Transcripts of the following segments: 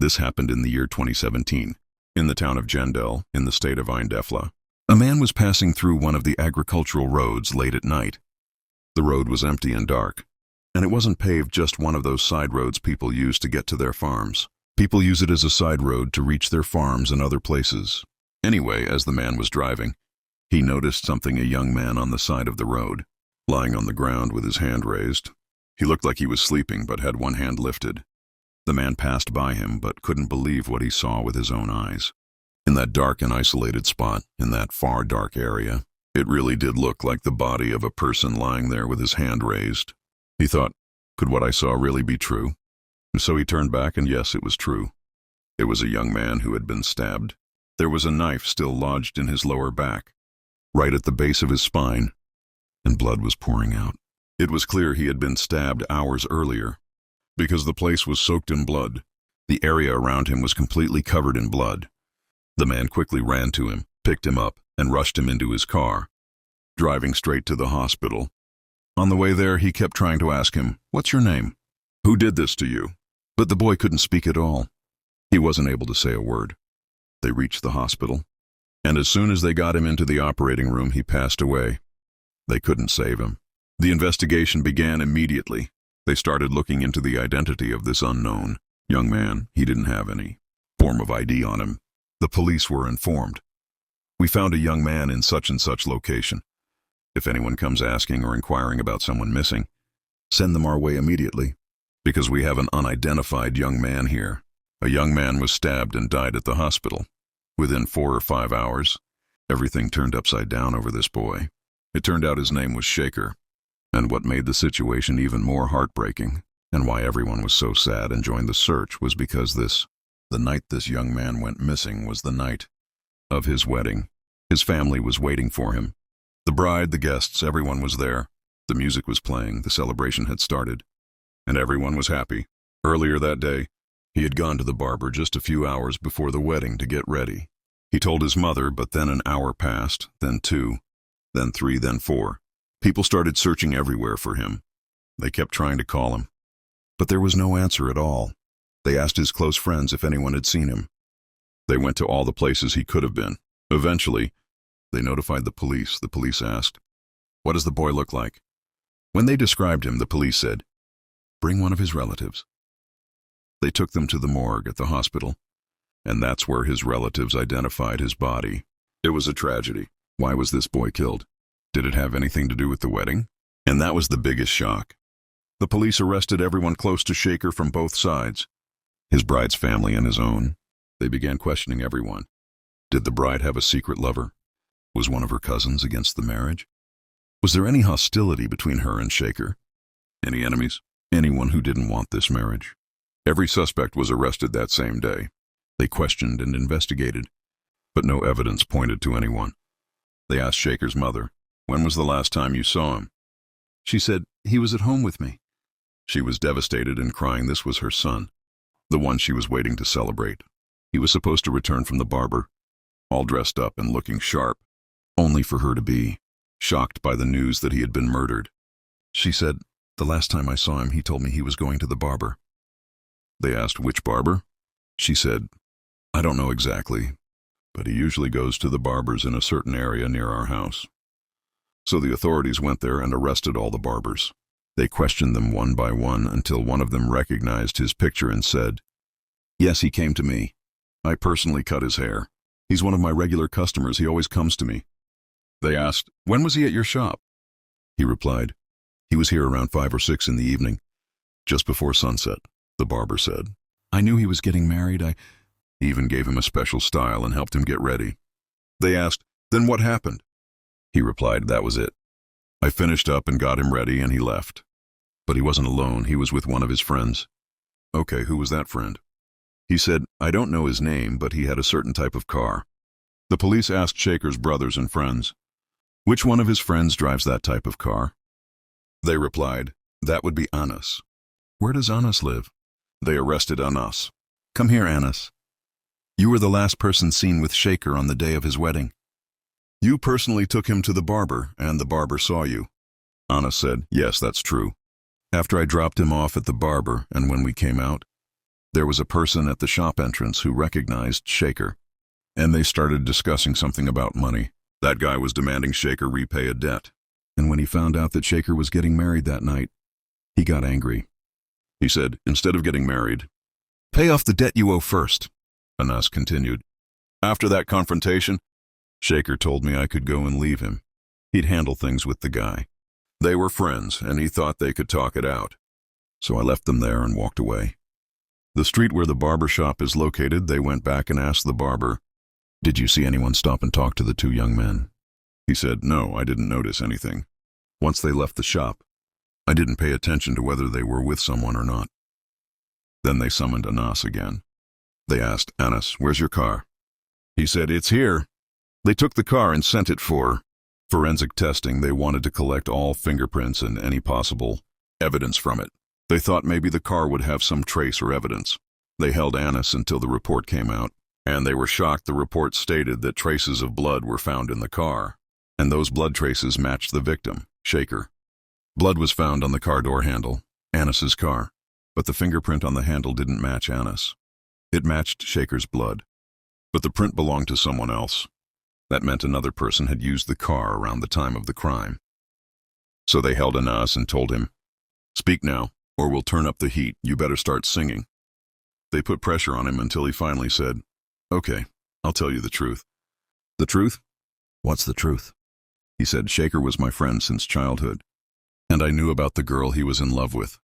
This happened in the year 2017, in the town of Jandel, in the state of Eindhoven. A man was passing through one of the agricultural roads late at night. The road was empty and dark, and it wasn't paved, just one of those side roads people use to get to their farms. People use it as a side road to reach their farms and other places. Anyway, as the man was driving, he noticed something: a young man on the side of the road, lying on the ground with his hand raised. He looked like he was sleeping, but had one hand lifted. The man passed by him, but couldn't believe what he saw with his own eyes. In that dark and isolated spot, in that far dark area, it really did look like the body of a person lying there with his hand raised. He thought, could what I saw really be true? So he turned back, and yes, it was true. It was a young man who had been stabbed. There was a knife still lodged in his lower back, right at the base of his spine, and blood was pouring out. It was clear he had been stabbed hours earlier, because the place was soaked in blood. The area around him was completely covered in blood. The man quickly ran to him, picked him up, and rushed him into his car, driving straight to the hospital. On the way there, he kept trying to ask him, "What's your name? Who did this to you?" But the boy couldn't speak at all. He wasn't able to say a word. They reached the hospital, and as soon as they got him into the operating room, he passed away. They couldn't save him. The investigation began immediately. They started looking into the identity of this unknown young man. He didn't have any form of ID on him. The police were informed. "We found a young man in such and such location. If anyone comes asking or inquiring about someone missing, send them our way immediately, because we have an unidentified young man here." A young man was stabbed and died at the hospital. Within 4 or 5 hours, everything turned upside down over this boy. It turned out his name was Shaker. And what made the situation even more heartbreaking, and why everyone was so sad and joined the search, was because the night this young man went missing was the night of his wedding. His family was waiting for him. The bride, the guests, everyone was there. The music was playing, the celebration had started, and everyone was happy. Earlier that day, he had gone to the barber just a few hours before the wedding to get ready. He told his mother, but then an hour passed, then 2, then 3, then 4. People started searching everywhere for him. They kept trying to call him, but there was no answer at all. They asked his close friends if anyone had seen him. They went to all the places he could have been. Eventually, they notified the police. The police asked, "What does the boy look like?" When they described him, the police said, "Bring one of his relatives." They took them to the morgue at the hospital, and that's where his relatives identified his body. It was a tragedy. Why was this boy killed? Did it have anything to do with the wedding? And that was the biggest shock. The police arrested everyone close to Shaker from both sides, his bride's family and his own. They began questioning everyone. Did the bride have a secret lover? Was one of her cousins against the marriage? Was there any hostility between her and Shaker? Any enemies? Anyone who didn't want this marriage? Every suspect was arrested that same day. They questioned and investigated, but no evidence pointed to anyone. They asked Shaker's mother, "When was the last time you saw him?" She said, "He was at home with me." She was devastated and crying. This was her son, the one she was waiting to celebrate. He was supposed to return from the barber, all dressed up and looking sharp, only for her to be shocked by the news that he had been murdered. She said, "The last time I saw him, he told me he was going to the barber." They asked, "Which barber?" She said, "I don't know exactly, but he usually goes to the barbers in a certain area near our house." So the authorities went there and arrested all the barbers. They questioned them one by one until one of them recognized his picture and said, "Yes, he came to me. I personally cut his hair. He's one of my regular customers. He always comes to me." They asked, "When was he at your shop?" He replied, "He was here around 5 or 6 in the evening, just before sunset." The barber said, "I knew he was getting married. I even gave him a special style and helped him get ready." They asked, "Then what happened?" He replied, "That was it. I finished up and got him ready and he left." But he wasn't alone. He was with one of his friends. "Okay, who was that friend?" He said, "I don't know his name, but he had a certain type of car." The police asked Shaker's brothers and friends, "Which one of his friends drives that type of car?" They replied, "That would be Anas." "Where does Anas live?" They arrested Anas. "Come here, Anas. You were the last person seen with Shaker on the day of his wedding. You personally took him to the barber, and the barber saw you." Anas said, "Yes, that's true. After I dropped him off at the barber, and when we came out, There was a person at the shop entrance who recognized Shaker, and they started discussing something about money. That guy was demanding Shaker repay a debt, and when he found out that Shaker was getting married that night, he got angry. He said, "Instead of getting married, pay off the debt you owe first," Anas continued. After that confrontation, Shaker told me I could go and leave him. He'd handle things with the guy. They were friends, and he thought they could talk it out. So I left them there and walked away. The street where the barber shop is located, they went back and asked the barber, "Did you see anyone stop and talk to the two young men?" He said, "No, I didn't notice anything. Once they left the shop, I didn't pay attention to whether they were with someone or not." Then they summoned Anas again. They asked, "Anas, where's your car?" He said, "It's here." They took the car and sent it for forensic testing. They wanted to collect all fingerprints and any possible evidence from it. They thought maybe the car would have some trace or evidence. They held Anas until the report came out, and they were shocked. The report stated that traces of blood were found in the car, and those blood traces matched the victim, Shaker. Blood was found on the car door handle, Anas's car, but the fingerprint on the handle didn't match Anas. It matched Shaker's blood, but the print belonged to someone else. That meant another person had used the car around the time of the crime. So they held Anas and told him, "Speak now, or we'll turn up the heat. You better start singing." They put pressure on him until he finally said, "Okay, I'll tell you the truth." "The truth? What's the truth?" He said, "Shaker was my friend since childhood, and I knew about the girl he was in love with.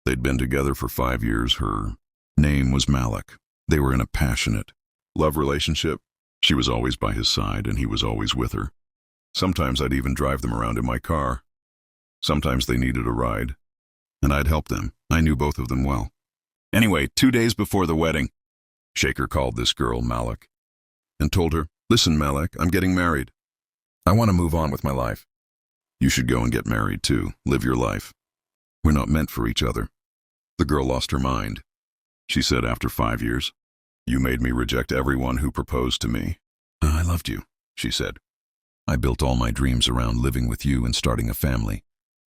They'd been together for 5 years. Her name was Malik. They were in a passionate love relationship. She was always by his side, and he was always with her. Sometimes I'd even drive them around in my car. Sometimes they needed a ride, and I'd help them. I knew both of them well. Anyway, 2 days before the wedding, Shaker called this girl, Malik, and told her, "Listen, Malik, I'm getting married. I want to move on with my life. You should go and get married too. Live your life. We're not meant for each other." The girl lost her mind. She said, "After 5 years, you made me reject everyone who proposed to me." "I loved you," she said. "I built all my dreams around living with you and starting a family.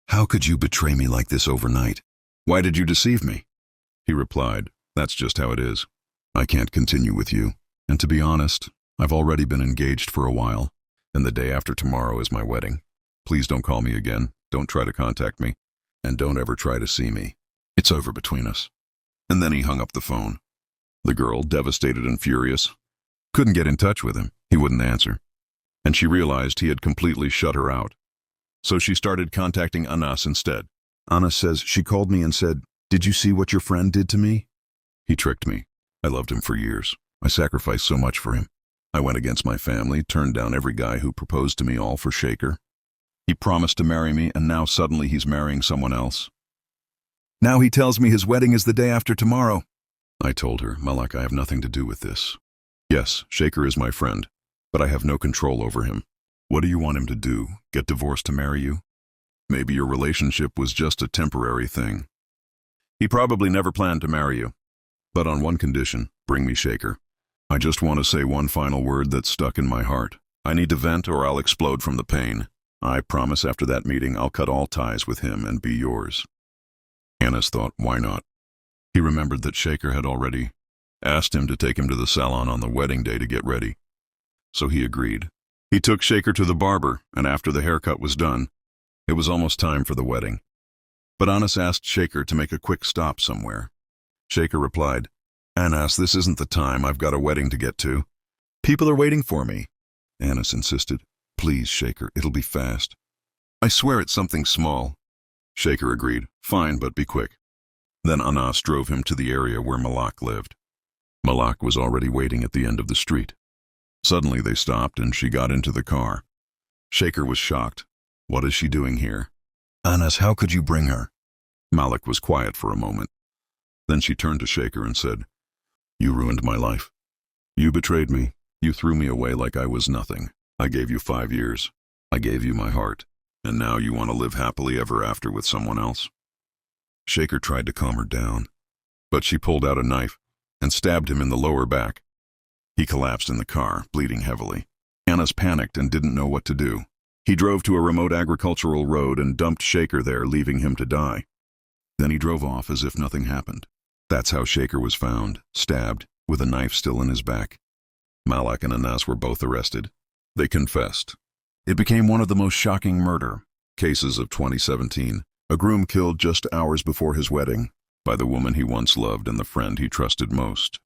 How could you betray me like this overnight? Why did you deceive me?" He replied, "That's just how it is. I can't continue with you. And to be honest, I've already been engaged for a while, and the day after tomorrow is my wedding. Please don't call me again. Don't try to contact me, and don't ever try to see me. It's over between us." And then he hung up the phone. The girl, devastated and furious, couldn't get in touch with him. He wouldn't answer. And she realized he had completely shut her out. So she started contacting Anas instead. Anas says, "She called me and said, 'Did you see what your friend did to me?' He tricked me. I loved him for years. I sacrificed so much for him. I went against my family, turned down every guy who proposed to me, all for Shaker. He promised to marry me, and now suddenly he's marrying someone else. Now he tells me his wedding is the day after tomorrow." I told her, "Malak, I have nothing to do with this. Yes, Shaker is my friend, but I have no control over him. What do you want him to do? Get divorced to marry you? Maybe your relationship was just a temporary thing. He probably never planned to marry you. But on one condition, bring me Shaker. I just want to say one final word that's stuck in my heart. I need to vent or I'll explode from the pain. I promise after that meeting I'll cut all ties with him and be yours." Anas thought, why not? He remembered that Shaker had already asked him to take him to the salon on the wedding day to get ready. So he agreed. He took Shaker to the barber, and after the haircut was done, it was almost time for the wedding. But Anas asked Shaker to make a quick stop somewhere. Shaker replied, "Anas, this isn't the time. I've got a wedding to get to. People are waiting for me." Anas insisted, "Please, Shaker, it'll be fast." "I swear it's something small." Shaker agreed, "Fine, but be quick." Then Anas drove him to the area where Malak lived. Malak was already waiting at the end of the street. Suddenly they stopped and she got into the car. Shaker was shocked. "What is she doing here?" "Anas, how could you bring her?" Malak was quiet for a moment. Then she turned to Shaker and said, "You ruined my life. You betrayed me. You threw me away like I was nothing. I gave you 5 years. I gave you my heart. And now you want to live happily ever after with someone else?" Shaker tried to calm her down, but she pulled out a knife and stabbed him in the lower back. He collapsed in the car, bleeding heavily. Anas panicked and didn't know what to do. He drove to a remote agricultural road and dumped Shaker there, leaving him to die. Then he drove off as if nothing happened. That's how Shaker was found, stabbed, with a knife still in his back. Malak and Anas were both arrested. They confessed. It became one of the most shocking murder cases of 2017. A groom killed just hours before his wedding by the woman he once loved and the friend he trusted most.